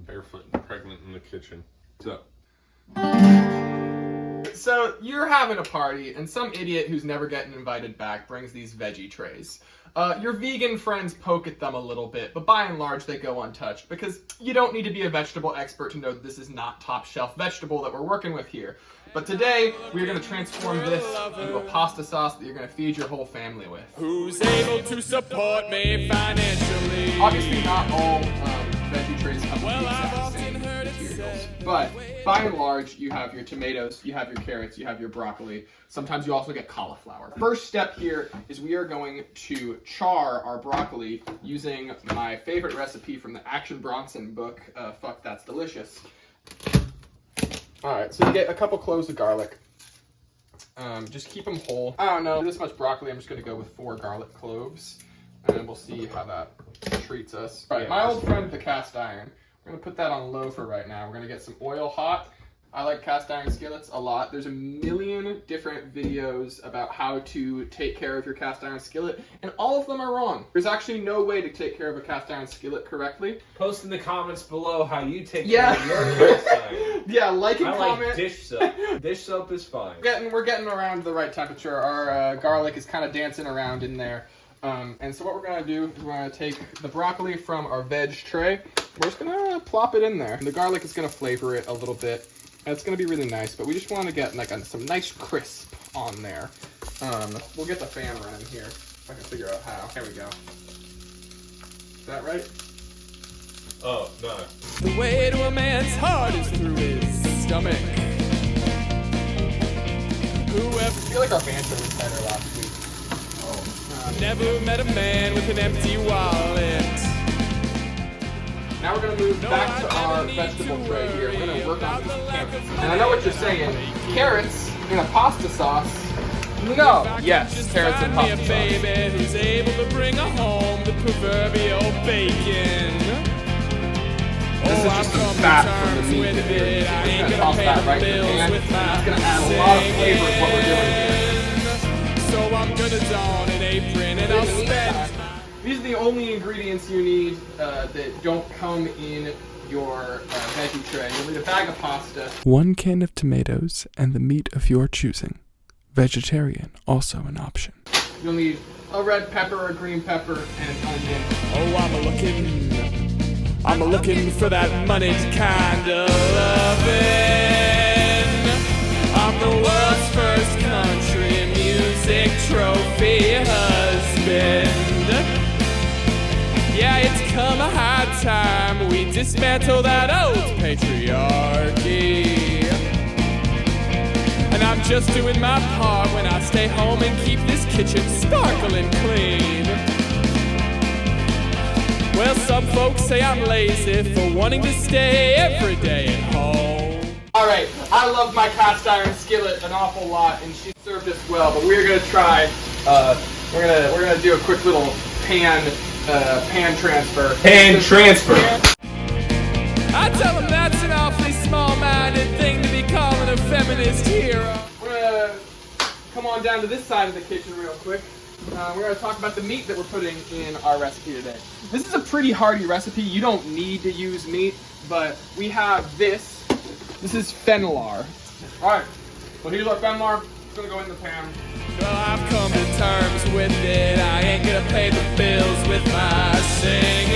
barefoot and pregnant in the kitchen. So you're having a party, and some idiot who's never getting invited back brings these veggie trays. Your vegan friends poke at them a little bit, but by and large they go untouched because you don't need to be a vegetable expert to know that this is not top shelf vegetable that we're working with here. But today, we're going to transform this into a pasta sauce that you're going to feed your whole family with. Who's able to support me financially? Obviously not all veggie trays come with the exact same materials, but by and large, you have your tomatoes, you have your carrots, you have your broccoli. Sometimes you also get cauliflower. First step here is we are going to char our broccoli using my favorite recipe from the Action Bronson book, Fuck That's Delicious. Alright, so you get a couple cloves of garlic. Just keep them whole. I don't know, this much broccoli, I'm just going to go with 4 garlic cloves. And we'll see how that treats us. All right, my old friend, the cast iron. We're going to put that on low for right now. We're going to get some oil hot. I like cast iron skillets a lot. There's a million different videos about how to take care of your cast iron skillet, and all of them are wrong. There's actually no way to take care of a cast iron skillet correctly. Post in the comments below how you take care of your cast iron. Yeah, like and comment. I like dish soap. Dish soap is fine. We're getting around the right temperature. Our garlic is kind of dancing around in there. And so what we're going to do is we're going to take the broccoli from our veg tray. We're just going to plop it in there. And the garlic is going to flavor it a little bit. And it's going to be really nice, but we just want to get like some nice crisp on there. We'll get the fan running here, if I can figure out how. Here we go. Is that right? Oh, no. The way to a man's heart is through his stomach. Whoever I feel like our banter was better last week. never met a man with an empty wallet. Now we're going to move back to our vegetable tray here. We're going to work on these carrots. And I know what you're saying. Carrots in a pasta sauce? No. Yes, carrots in pasta sauce. Baby who's able to bring home the proverbial bacon. This is just some fat from the meat that we're just going to toss that right in the pan. It's going to add a lot of flavor to what we're doing here. So I'm gonna don an apron and I'll spend. These are the only ingredients you need that don't come in your veggie tray. You'll need a bag of pasta. 1 can of tomatoes and the meat of your choosing. Vegetarian, also an option. You'll need a red pepper, a green pepper, and an onion. Oh, I'm looking for that moneyed kind of loving. I'm the world's first country music trophy husband. Yeah, it's come a high time we dismantle that old patriarchy. And I'm just doing my part when I stay home and keep this kitchen sparkling clean. Well, some folks say I'm lazy for wanting to stay every day at home. Alright, I love my cast iron skillet an awful lot, and she served us well, but we're gonna try, we're gonna do a quick little pan transfer. Pan transfer. I tell them that's an awfully small-minded thing to be calling a feminist hero. We're gonna come on down to this side of the kitchen real quick. We're gonna talk about the meat that we're putting in our recipe today. This is a pretty hearty recipe. You don't need to use meat, but we have this. This is fenlar. Alright, so here's our fenlar. It's gonna go in the pan. Well, I've come to terms with it. I ain't gonna pay the bills with my singing.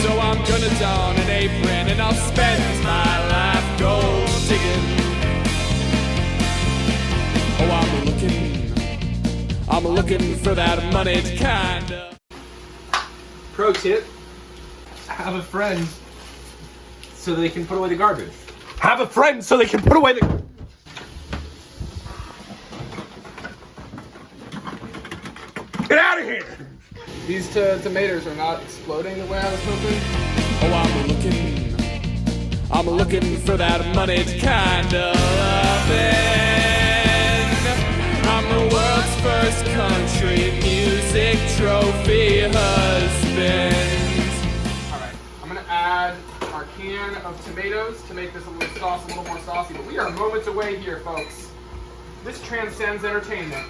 So I'm gonna don an apron and I'll spend my life gold digging. Oh, I'm looking for that moneyed kind of. Pro tip, have a friend so they can put away the garbage. Have a friend so they can put away the... Get out of here! These tomatoes are not exploding the way I was hoping. Oh, I'm looking for that moneyed kind of loving. I'm the world's first country music trophy husband. Alright, I'm gonna add our can of tomatoes to make this a little more saucy, but we are moments away here, folks. This transcends entertainment.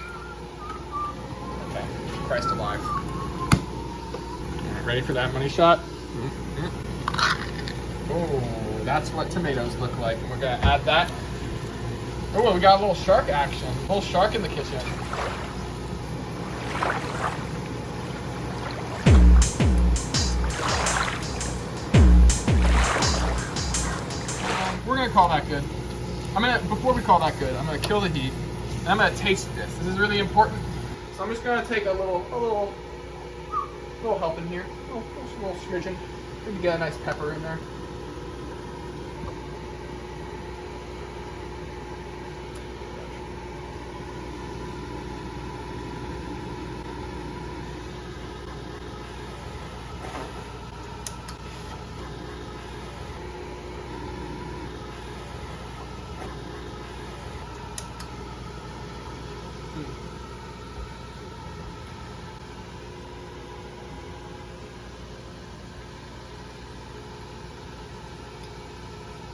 Okay, Christ alive. Alright, ready for that money shot? Mm-hmm. Oh, that's what tomatoes look like. And we're gonna add that. Oh, we got a little shark action. A little shark in the kitchen. We're gonna call that good. Before we call that good, I'm gonna kill the heat, and I'm gonna taste this. This is really important. So I'm just gonna take a little help in here. A little smidgen. Maybe get a nice pepper in there.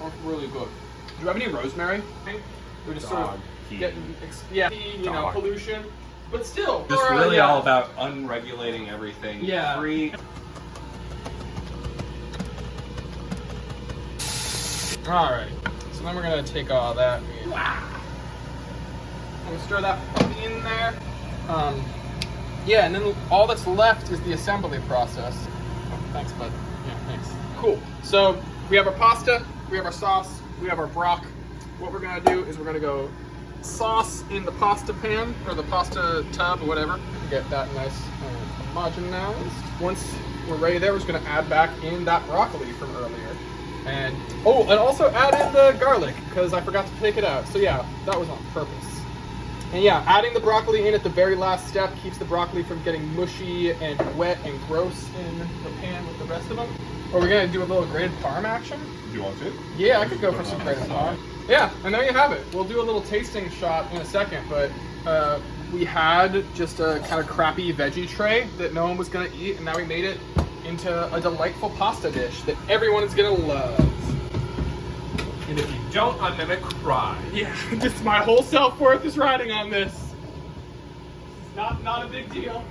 That's really good. Do you have any rosemary? We're just sort of getting, pollution. But still, Just Flora, really all about unregulating everything. Yeah. Free. All right. So then we're gonna take all that. I'm gonna stir that in there. Yeah, and then all that's left is the assembly process. Oh, thanks, bud. Yeah, thanks. Cool. So we have our pasta, we have our sauce, we have our brock. What we're gonna do is we're gonna go sauce in the pasta pan or the pasta tub or whatever. Get that nice homogenized. Once we're ready there, we're just gonna add back in that broccoli from earlier. And also add in the garlic because I forgot to take it out. So yeah, that was on purpose. And yeah, adding the broccoli in at the very last step keeps the broccoli from getting mushy and wet and gross in the pan with the rest of them. Or we're gonna do a little grated parm action. Do you want it? Yeah, I could go for some grated parm. Yeah, and there you have it. We'll do a little tasting shot in a second, but we had just a kind of crappy veggie tray that no one was gonna eat, and now we made it into a delightful pasta dish that everyone is gonna love. And if you don't, I'm gonna cry. Yeah, just my whole self-worth is riding on this. It's not a big deal.